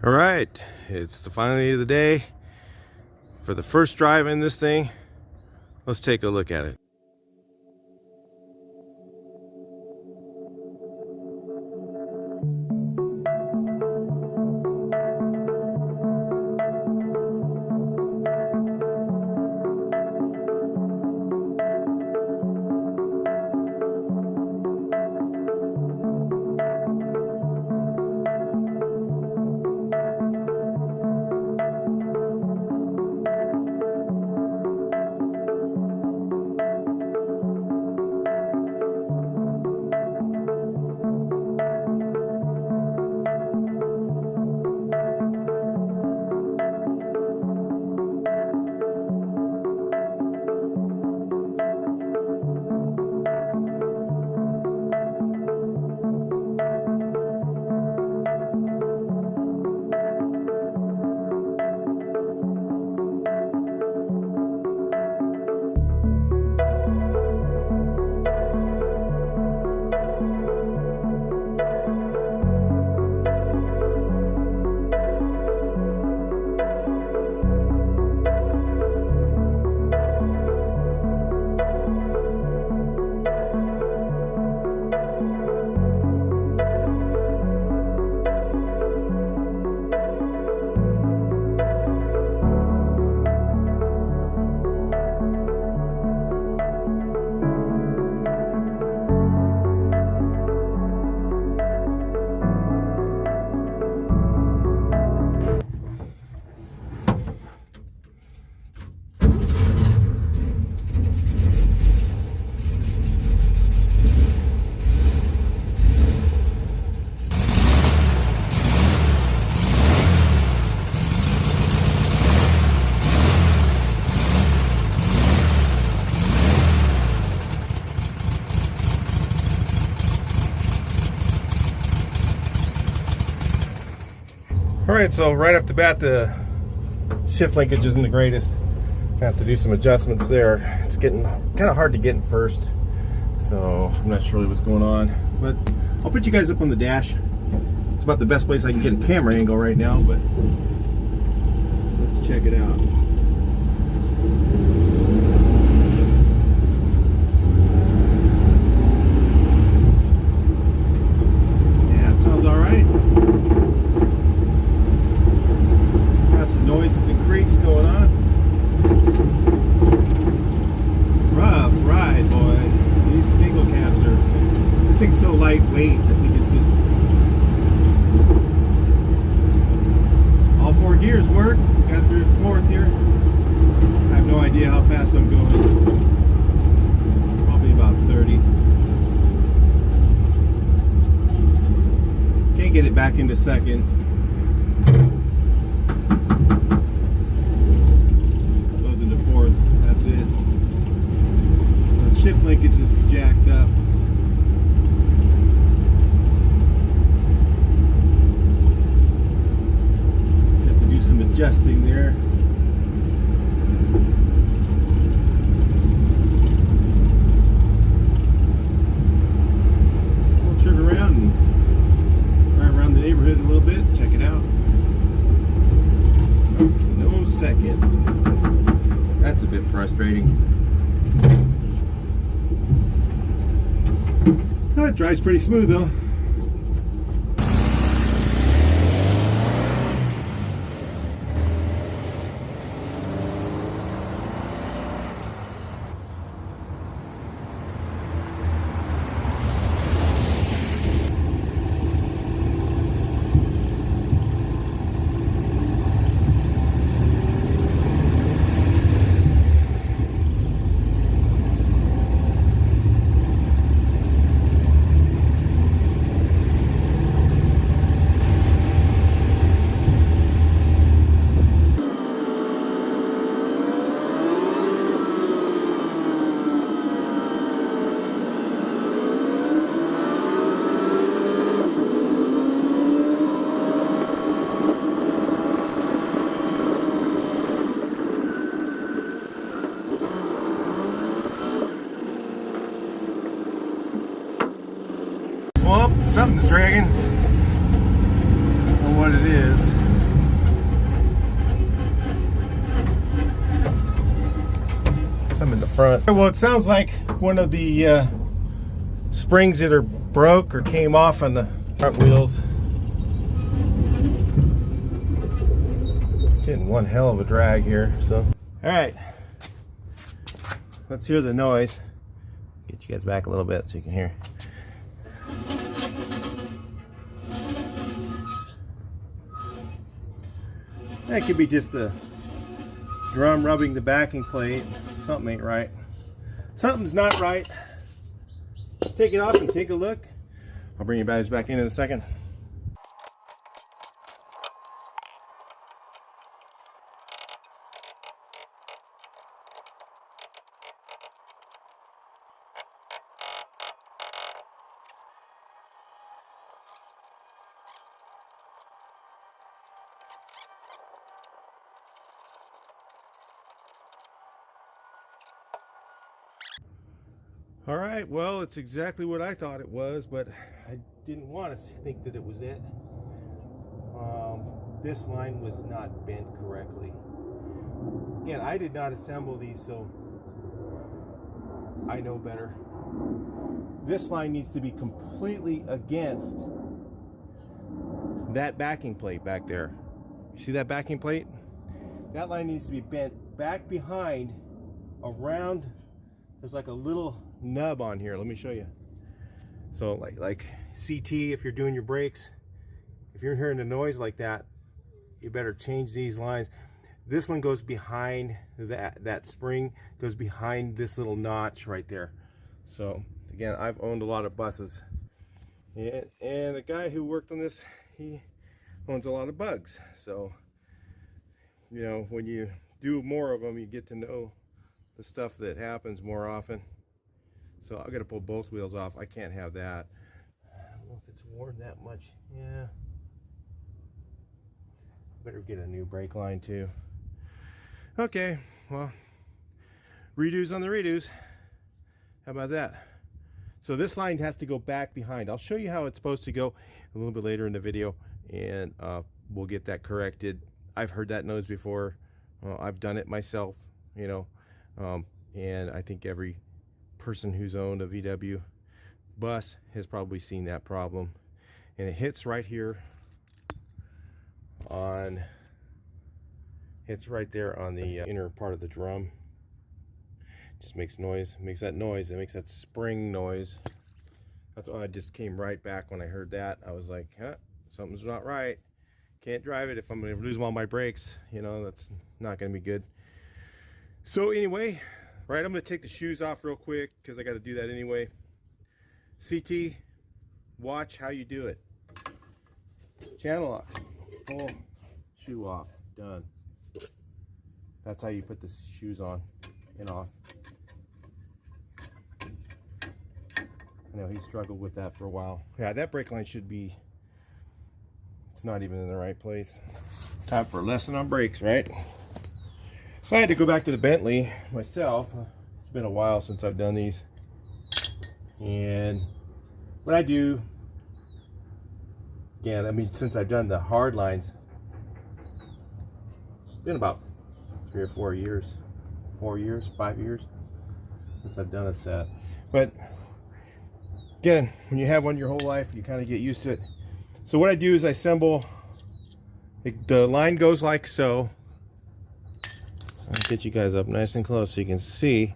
All right, it's the final day of the day. For the first drive in this thing, let's take a look at it. Alright, so right off the bat, the shift linkage isn't the greatest. I have to do some adjustments there. It's getting kind of hard to get in first, so I'm not sure really what's going on. But I'll put you guys up on the dash. It's about the best place I can get a camera angle right now, but let's check it out. Yeah, it sounds alright. Noises and creaks going on. Rough ride, boy. These single cabs are, this thing's so lightweight. I think it's just, all four gears work. Got through the fourth here. I have no idea how fast I'm going. Probably about 30. Can't get it back into second. That's it. So the shift linkage is jacked up. Have to do some adjusting there. We'll turn around and ride around the neighborhood a little bit. Check it out. No second. That's a bit frustrating. Oh, it drives pretty smooth though. Well, something's dragging. I don't know what it is. front. Well, it sounds like one of the springs either broke or came off on the front wheels. Getting one hell of a drag here. So, all right, let's hear the noise. Get you guys back a little bit so you can hear. That could be just the drum rubbing the backing plate. Something ain't right. Something's not right. Let's take it off and take a look. I'll bring you guys back in a second. All right, well, it's exactly what I thought it was, but I didn't want to think that it was it. This line was not bent correctly. Again, I did not assemble these, so I know better. This line needs to be completely against that backing plate back there. You see that backing plate? That line needs to be bent back behind, around. There's like a little nub on here. Let me show you. So like CT, if you're doing your brakes, if you're hearing a noise like that, you better change these lines. This one goes behind that spring goes behind this little notch right there. So again, I've owned a lot of buses, and the guy who worked on this, he owns a lot of bugs. So you know, when you do more of them, you get to know the stuff that happens more often. So I got to pull both wheels off. I can't have that. I don't know if it's worn that much. Yeah. Better get a new brake line too. Okay, well, redos on the redos. How about that? So this line has to go back behind. I'll show you how it's supposed to go a little bit later in the video, and we'll get that corrected. I've heard that noise before. I've done it myself, you know, and I think every person who's owned a VW bus has probably seen that problem. And it hits right here on, hits right there on the inner part of the drum. Just makes noise, makes that noise, it makes that spring noise. That's why I just came right back when I heard that. I was like, huh, something's not right. Can't drive it if I'm going to lose all my brakes. You know, that's not going to be good. So anyway, right, I'm going to take the shoes off real quick because I got to do that anyway. CT, watch how you do it. Channel lock, pull, shoe off, done. That's how you put the shoes on and off. I know he struggled with that for a while. Yeah, that brake line should be, it's not even in the right place. Time for a lesson on brakes, right? So I had to go back to the Bentley myself. It's been a while since I've done these. And what I do, again, I mean, since I've done the hard lines, it's been about 3 or 4 years, 4 years, 5 years since I've done a set. But again, when you have one your whole life, you kind of get used to it. So what I do is I assemble, the line goes like so. I'll get you guys up nice and close so you can see.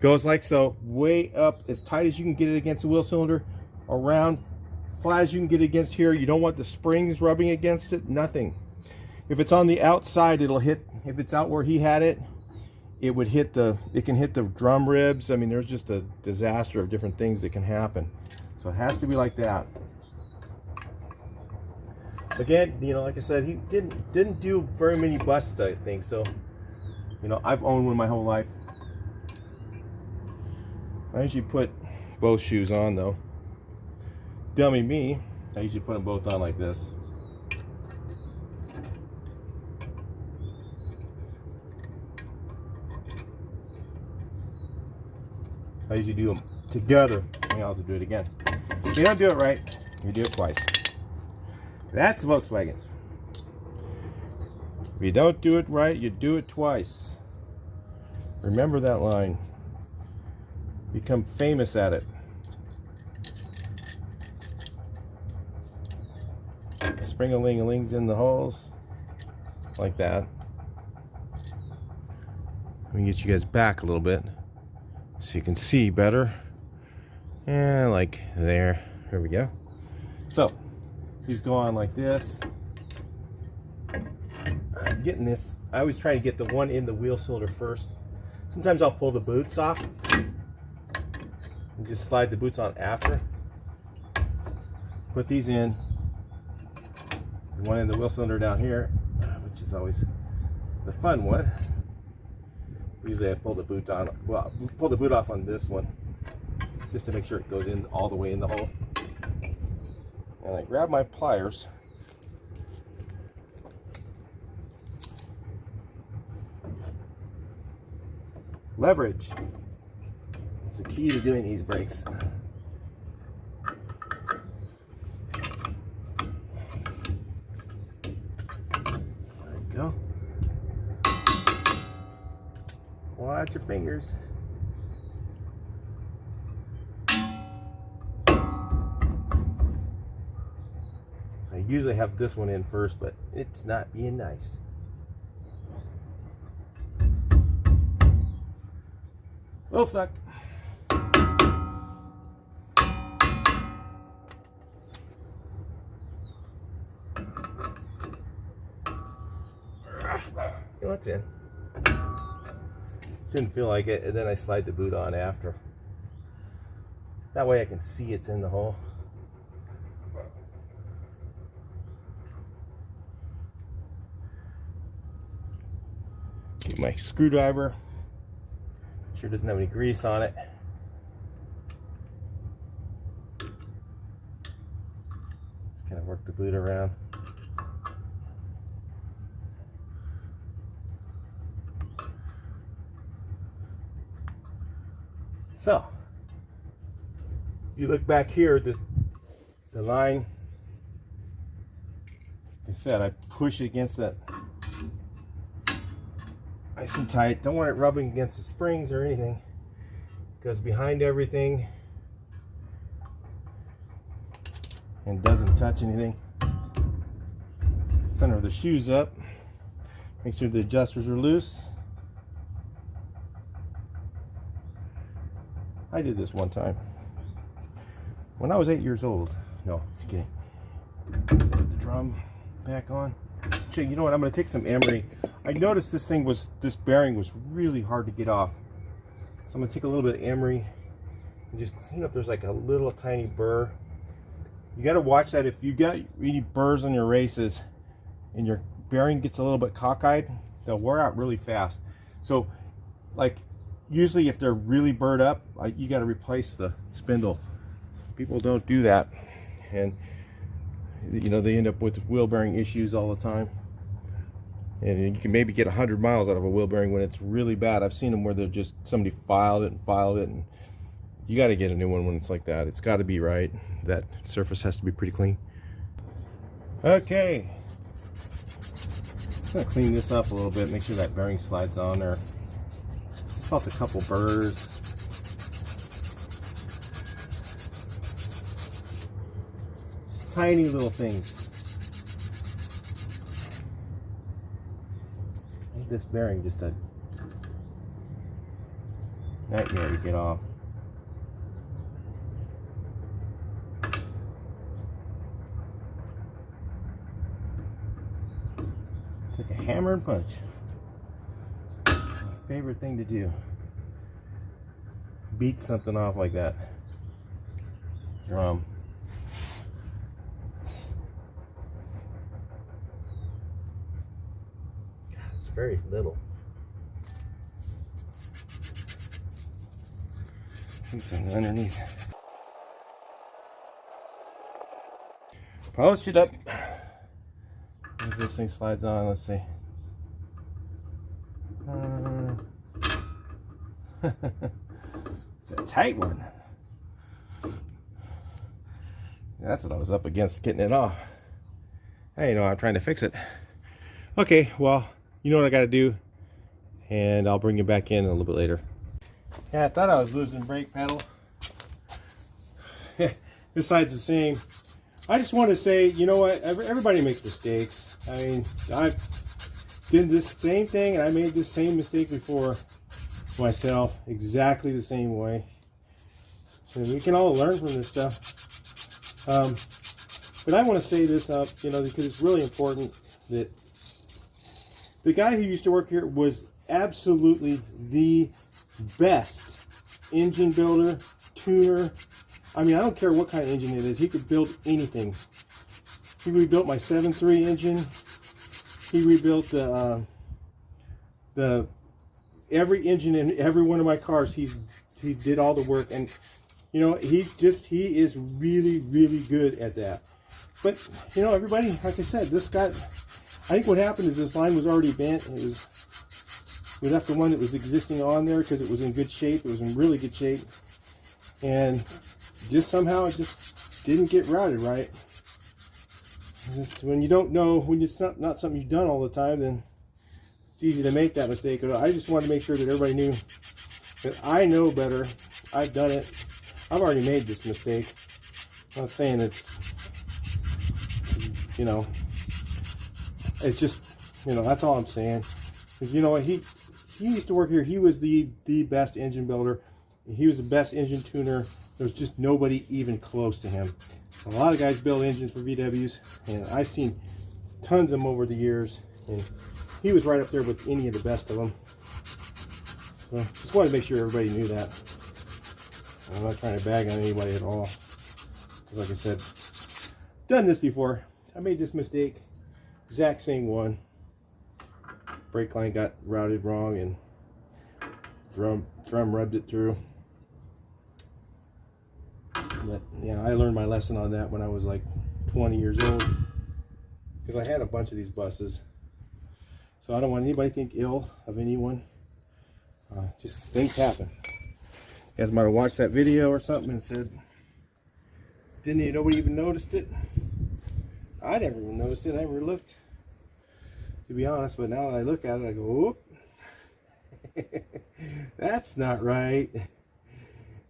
Goes like so, way up as tight as you can get it against the wheel cylinder, around flat as you can get it against here. You don't want the springs rubbing against it, nothing. If it's on the outside, it'll hit, if it's out where he had it, it would hit the, it can hit the drum ribs. I mean, there's just a disaster of different things that can happen. So it has to be like that. Again, you know, like I said, he didn't do very many busts, I think. So, you know, I've owned one my whole life. I usually put both shoes on though. Dummy me, I usually put them both on like this. I usually do them together. I'll have to do it again. If you don't do it right, you do it twice. That's Volkswagens. If you don't do it right, you do it twice. Remember that line. Become famous at it. Spring-a-ling-a-lings in the holes. Like that. Let me get you guys back a little bit so you can see better. And like there. Here we go. So, these go on like this. I'm getting this. I always try to get the one in the wheel cylinder first. Sometimes I'll pull the boots off and just slide the boots on after. Put these in. One in the wheel cylinder down here, which is always the fun one. Usually I pull the boot on, well, pull the boot off on this one just to make sure it goes in all the way in the hole. And I grab my pliers. Leverage. It's the key to doing these brakes. Go. Watch your fingers. So I usually have this one in first, but it's not being nice. A little stuck. That's in. Didn't feel like it, and then I slide the boot on after. That way I can see it's in the hole. Get my screwdriver. Sure doesn't have any grease on it. Just kind of work the boot around. So, you look back here, the line, like I said, I push it against that nice and tight. Don't want it rubbing against the springs or anything. It goes behind everything and doesn't touch anything. Center the shoes up. Make sure the adjusters are loose. I did this one time when I was 8 years old. No, just kidding. Put the drum back on. Actually, you know what? I'm going to take some emery. I noticed this bearing was really hard to get off. So I'm going to take a little bit of emery and just clean up. There's like a little tiny burr. You got to watch that. If you got any burrs on your races and your bearing gets a little bit cockeyed, they'll wear out really fast. So, like, usually if they're really burred up, you got to replace the spindle. People don't do that, and you know, they end up with wheel bearing issues all the time. And you can maybe get 100 miles out of a wheel bearing when it's really bad. I've seen them where they're just, somebody filed it, and you got to get a new one when it's like that. It's got to be right. That surface has to be pretty clean. Okay, just gonna clean this up a little bit, make sure that bearing slides on there. Felt a couple burrs. Just tiny little things. Make this bearing just a nightmare to get off. It's like a hammer and punch. Favorite thing to do. Beat something off like that. Drum. God, it's very little. Something underneath. Polish it up. As this thing slides on, let's see. It's a tight one. That's what I was up against, getting it off. Hey, you know, I'm trying to fix it. Okay, well, you know what I got to do, and I'll bring you back in a little bit later. Yeah, I thought I was losing the brake pedal. This side's the same. I just want to say, you know what? Everybody makes mistakes. I mean, I've did this same thing, and I made this same mistake before myself, exactly the same way. So we can all learn from this stuff. But I want to say this up, you know, because it's really important that the guy who used to work here was absolutely the best engine builder, tuner. I mean, I don't care what kind of engine it is. He could build anything. He rebuilt my 7.3 engine. He rebuilt the every engine in every one of my cars. He did all the work, and you know, he is really, really good at that. But you know, everybody, like I said, this guy, I think what happened is this line was already bent. We left the one that was existing on there because it was in good shape. It was in really good shape, and just somehow it just didn't get routed right. When you don't know, when it's not something you've done all the time, then it's easy to make that mistake. I just wanted to make sure that everybody knew that I know better. I've done it. I've already made this mistake. I'm not saying it's, you know, it's just, you know, that's all I'm saying. Because, you know, he used to work here. He was the best engine builder. He was the best engine tuner. There's just nobody even close to him. A lot of guys build engines for VWs, and I've seen tons of them over the years, and he was right up there with any of the best of them. So just wanted to make sure everybody knew that. I'm not trying to bag on anybody at all, because like I said, done this before. I made this mistake, exact same one. Brake line got routed wrong, and drum rubbed it through. But yeah, I learned my lesson on that when I was like 20 years old, because I had a bunch of these buses. So I don't want anybody to think ill of anyone. Just things happen. You guys might have watched that video or something and said, nobody even noticed it. I never even noticed it. I never looked, to be honest. But now that I look at it, I go, whoop, that's not right.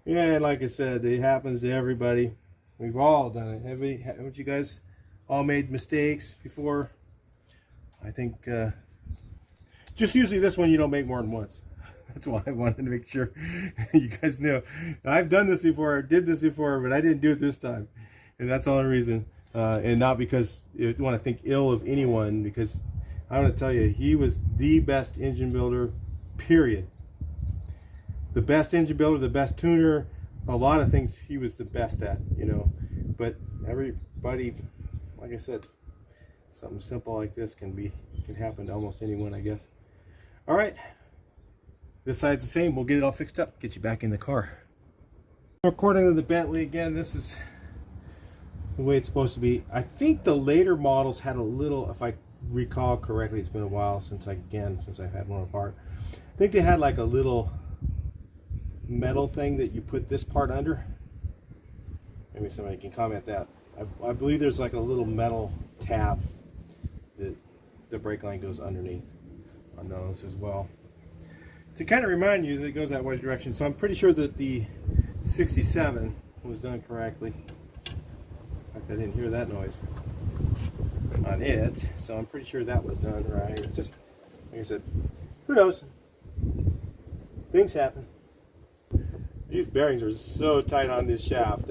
Yeah, and like I said, it happens to everybody. We've all done it. Haven't you guys all made mistakes before? I think just usually this one you don't make more than once. That's why I wanted to make sure you guys knew. I've done this before, did this before, but I didn't do it this time. And that's the only reason. And not because you want to think ill of anyone, because I want to tell you, he was the best engine builder, period. The best engine builder, the best tuner, a lot of things he was the best at, you know. But everybody, like I said, something simple like this can happen to almost anyone, I guess. All right, this side's the same. We'll get it all fixed up, get you back in the car. According to the Bentley, again, this is the way it's supposed to be. I think the later models had a little, if I recall correctly, it's been a while since I've had one apart. I think they had like a little metal thing that you put this part under. Maybe somebody can comment that. I believe there's like a little metal tab that the brake line goes underneath on those as well, to kind of remind you that it goes that way direction. So I'm pretty sure that the 67 was done correctly. In fact, I didn't hear that noise on it, so I'm pretty sure that was done right. Just like I said, who knows? Things happen. These bearings are so tight on this shaft.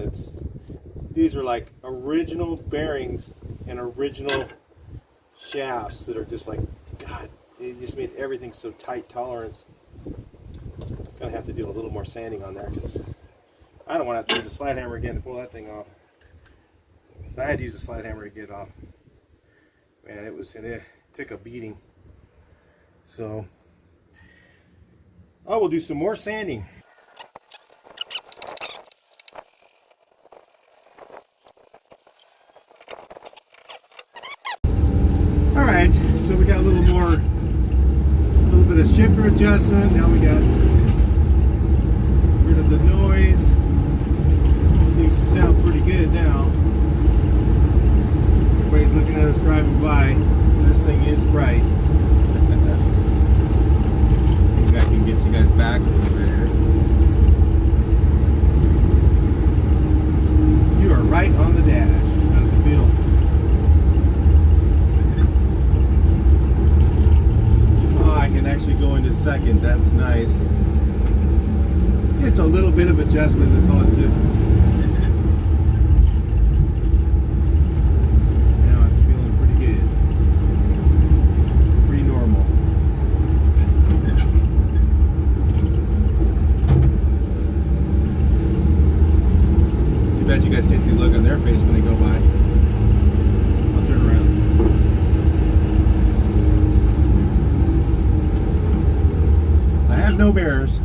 These are like original bearings and original shafts that are just like, God, they just made everything so tight tolerance. Gonna have to do a little more sanding on there, because I don't want to have to use a slide hammer again to pull that thing off. I had to use a slide hammer to get it off. Man, it took a beating. So I will do some more sanding. Alright, so we got a little bit of shifter adjustment. Now we got rid of the noise. Seems to sound pretty good now. Everybody's looking at us driving by. This thing is bright. nice. Just a little bit of adjustment, that's all it took. Now it's feeling pretty good. Pretty normal. Too bad you guys can't see the look on their face when they go by. I'll turn around. I have no mirrors.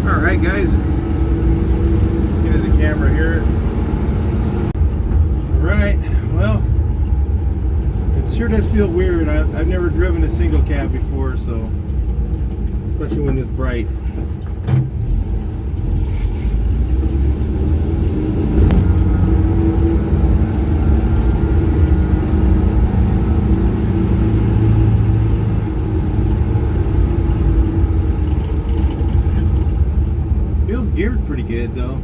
Alright guys, get in the camera here. Alright, well, it sure does feel weird. I've never driven a single cab before, so, especially when it's bright. Geared pretty good though.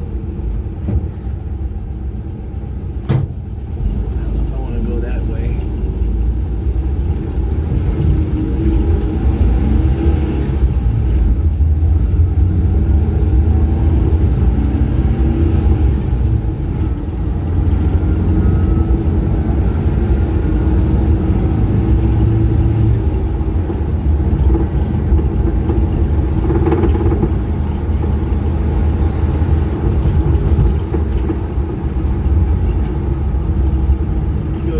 I don't know if I want to go that way.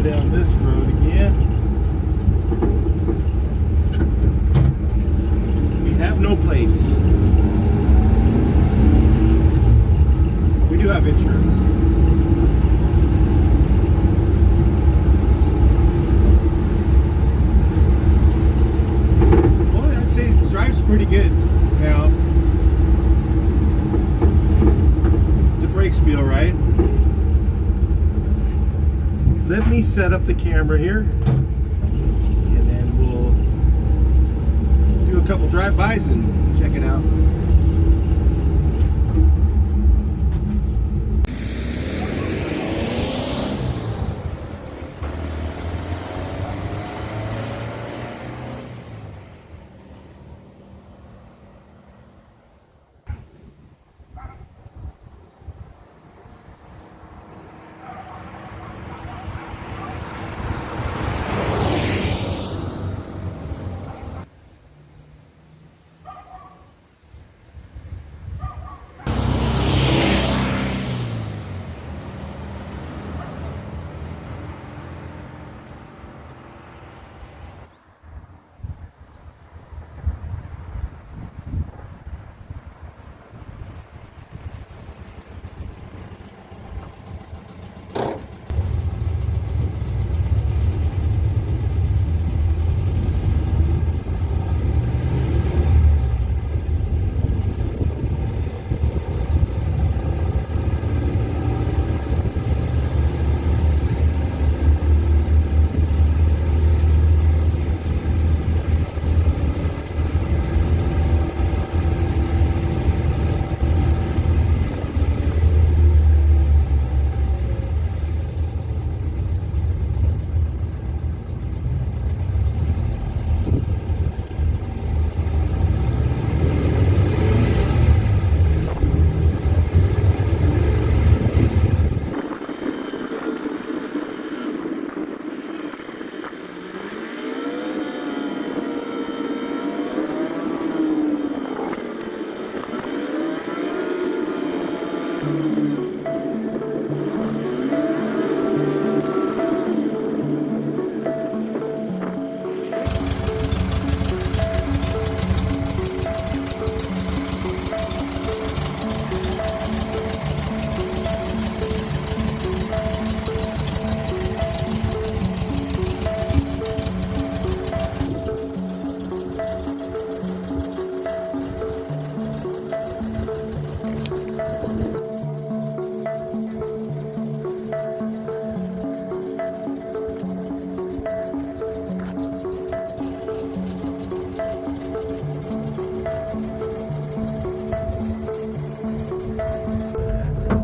Down this road again. We have no plates. We do have insurance. Well, I'd say it drives pretty good now. The brakes feel right. Let me set up the camera here, and then we'll do a couple drive-bys and check it out.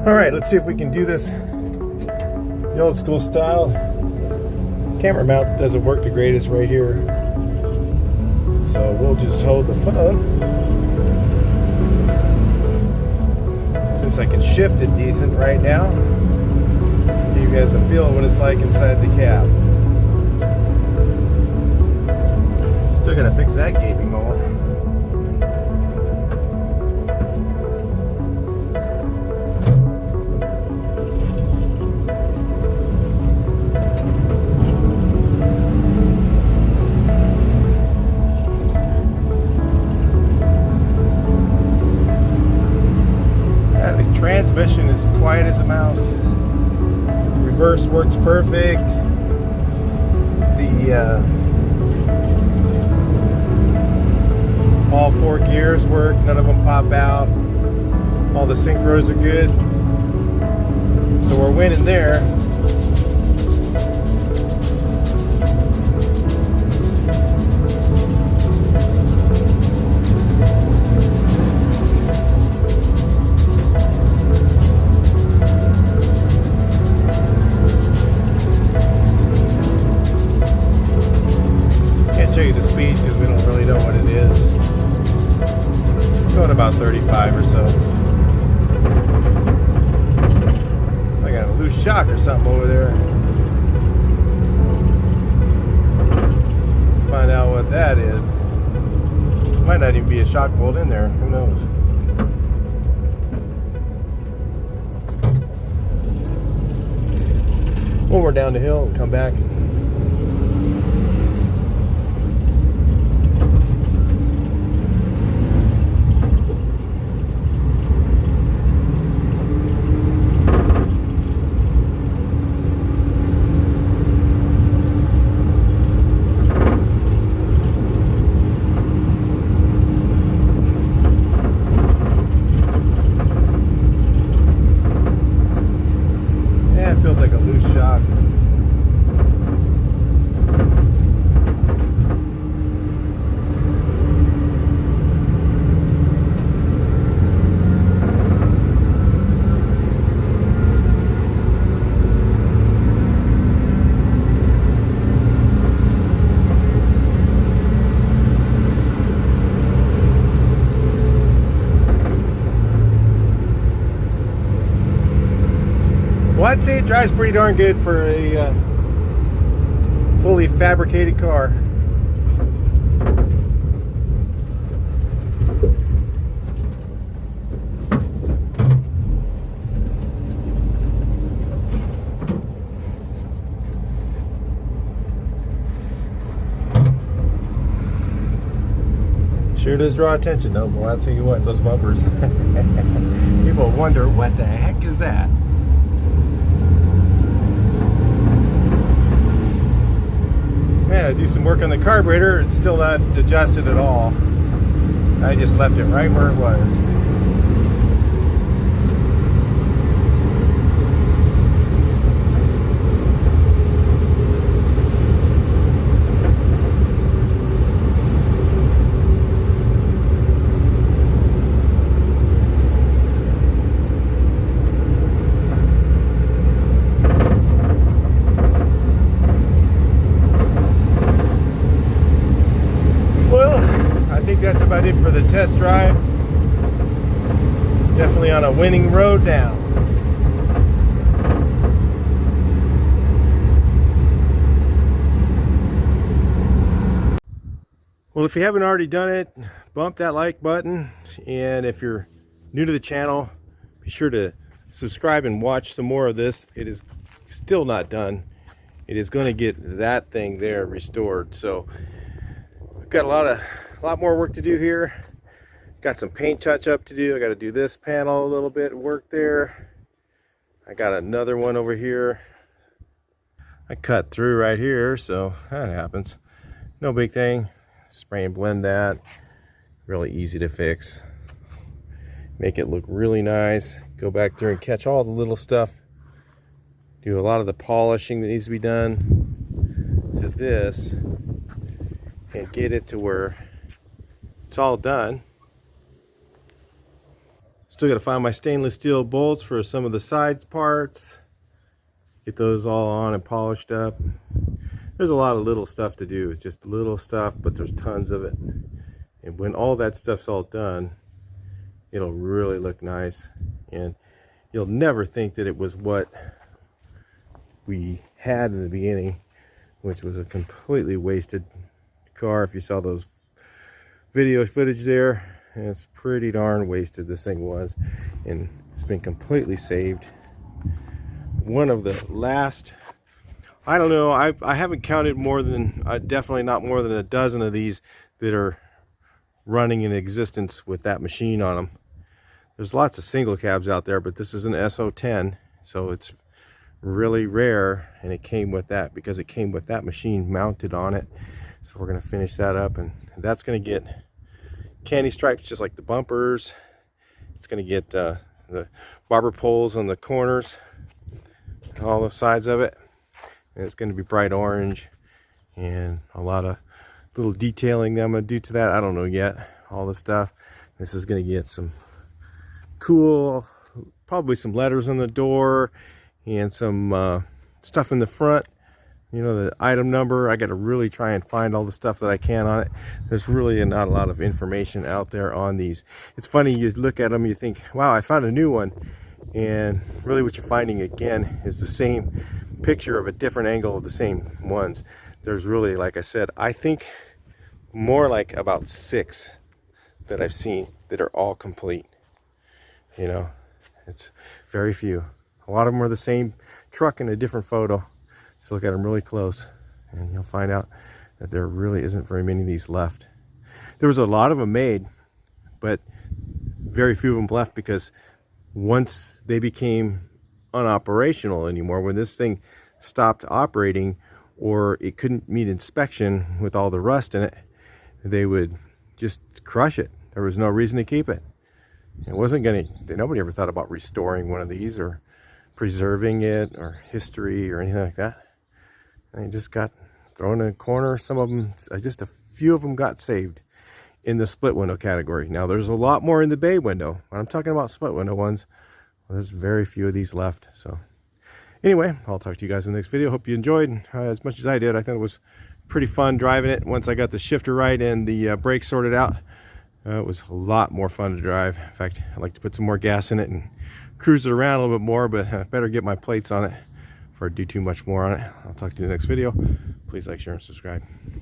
All right, let's see if we can do this the old school style. Camera mount doesn't work the greatest right here, so we'll just hold the phone. Since I can shift it decent right now, give you guys a feel of what it's like inside the cab. Still gotta fix that gaping hole. Transmission is quiet as a mouse. Reverse works perfect. All 4 gears work. None of them pop out. All the synchros are good. So we're winning there. Show you the speed because we don't really know what it is. It's going about 35 or so. I got a loose shock or something over there. Let's find out what that is. Might not even be a shock bolt in there. Who knows? When we're down the hill and come back. Feels like a loose shock. Well, I'd say it drives pretty darn good for a fully fabricated car. Sure does draw attention though. Well, I'll tell you what, those bumpers. People wonder, what the heck is that? Man, I do some work on the carburetor, it's still not adjusted at all. I just left it right where it was. That's about it for the test drive. Definitely on a winning road now. Well, if you haven't already done it, bump that like button, and if you're new to the channel, be sure to subscribe and watch some more of this. It is still not done. It is going to get that thing there restored. So we've got a lot more work to do here. Got some paint touch up to do. I got to do this panel a little bit, work there. I got another one over here. I cut through right here, so that happens. No big thing. Spray and blend that. Really easy to fix. Make it look really nice. Go back through and catch all the little stuff. Do a lot of the polishing that needs to be done to this and get it to where it's all done. Still got to find my stainless steel bolts for some of the side parts. Get those all on and polished up. There's a lot of little stuff to do. It's just little stuff, but there's tons of it. And when all that stuff's all done, it'll really look nice. And you'll never think that it was what we had in the beginning, which was a completely wasted car. If you saw those video footage there, it's pretty darn wasted this thing was, and it's been completely saved. One of the last, I don't know, I haven't counted more than, definitely not more than a dozen of these that are running in existence with that machine on them. There's lots of single cabs out there, but this is an SO10, so it's really rare, and it came with that because it came with that machine mounted on it. So we're going to finish that up, and that's going to get candy stripes just like the bumpers. It's going to get the barber poles on the corners, all the sides of it, and it's going to be bright orange, and a lot of little detailing that I'm going to do to that. I don't know yet, all the stuff. This is going to get some cool, probably some letters on the door and some stuff in the front, you know, the item number. I got to really try and find all the stuff that I can on it. There's really not a lot of information out there on these. It's funny, you look at them, you think, wow, I found a new one, and really what you're finding again is the same picture of a different angle of the same ones. There's really, like I said, I think more like about 6 that I've seen that are all complete. You know, it's very few. A lot of them are the same truck in a different photo. So look at them really close, and you'll find out that there really isn't very many of these left. There was a lot of them made, but very few of them left because once they became unoperational anymore, when this thing stopped operating or it couldn't meet inspection with all the rust in it, they would just crush it. There was no reason to keep it. It wasn't going to, nobody ever thought about restoring one of these or preserving it or history or anything like that. They just got thrown in a corner. Some of them, just a few of them got saved in the split window category. Now there's a lot more in the bay window. When I'm talking about split window ones, well, there's very few of these left. So anyway, I'll talk to you guys in the next video. Hope you enjoyed as much as I did. I thought it was pretty fun driving it. Once I got the shifter right and the brakes sorted out, it was a lot more fun to drive. In fact, I'd like to put some more gas in it and cruise it around a little bit more, but I better get my plates on it before I do too much more on it. I'll talk to you in the next video. Please like, share, and subscribe.